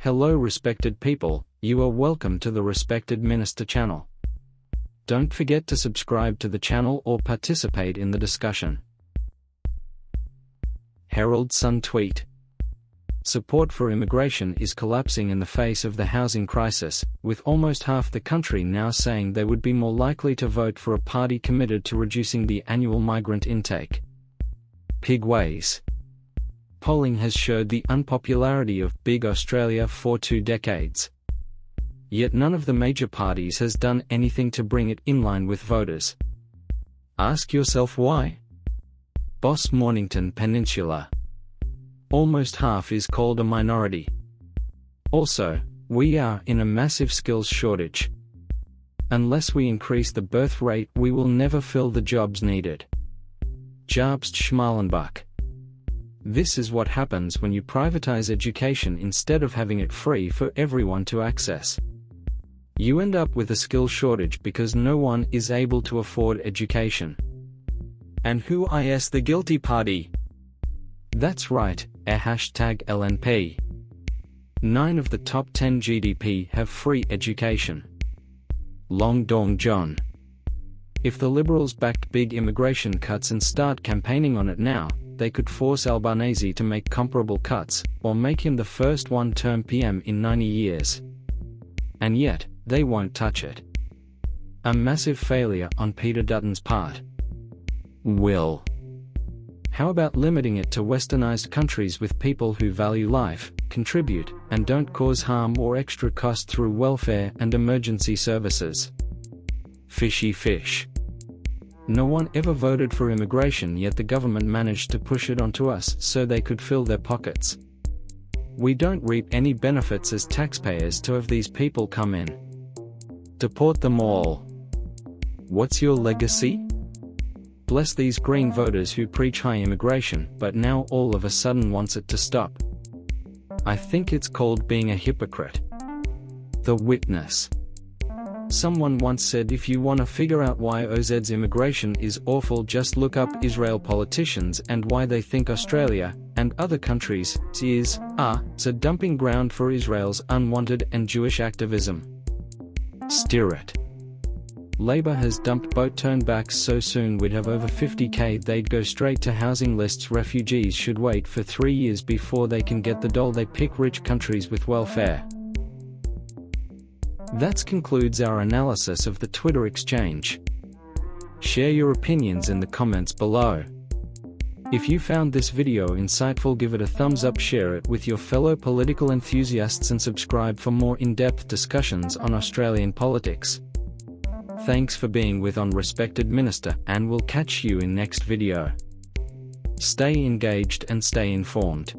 Hello respected people, you are welcome to the Respected Minister channel. Don't forget to subscribe to the channel or participate in the discussion. Herald Sun tweet. Support for immigration is collapsing in the face of the housing crisis, with almost half the country now saying they would be more likely to vote for a party committed to reducing the annual migrant intake. Pigways. Polling has showed the unpopularity of Big Australia for 2 decades. Yet none of the major parties has done anything to bring it in line with voters. Ask yourself why? Boss Mornington Peninsula. Almost half is called a minority. Also, we are in a massive skills shortage. Unless we increase the birth rate, we will never fill the jobs needed. Jobst Schmalenbach. This is what happens when you privatize education instead of having it free for everyone to access. You end up with a skill shortage because no one is able to afford education. And who is the guilty party? That's right, #LNP. 9 of the top 10 GDP have free education. Long Dong John. If the Liberals backed big immigration cuts and start campaigning on it now, they could force Albanese to make comparable cuts, or make him the first one-term PM in 90 years. And yet, they won't touch it. A massive failure on Peter Dutton's part. Will. How about limiting it to westernized countries with people who value life, contribute, and don't cause harm or extra cost through welfare and emergency services? Fishy fish. No one ever voted for immigration, yet the government managed to push it onto us so they could fill their pockets. We don't reap any benefits as taxpayers to have these people come in. Deport them all. What's your legacy? Bless these Green voters who preach high immigration, but now all of a sudden wants it to stop. I think it's called being a hypocrite. The Witness. Someone once said if you want to figure out why OZ's immigration is awful, just look up Israel politicians and why they think Australia, and other countries, is a dumping ground for Israel's unwanted and Jewish activism. Steer it. Labour has dumped boat turnbacks so soon we'd have over 50k, they'd go straight to housing lists. Refugees should wait for 3 years before they can get the dole. They pick rich countries with welfare. That concludes our analysis of the Twitter exchange. Share your opinions in the comments below. If you found this video insightful, give it a thumbs up, share it with your fellow political enthusiasts, and subscribe for more in-depth discussions on Australian politics. Thanks for being with on Respected Minister, and we'll catch you in next video. Stay engaged and stay informed.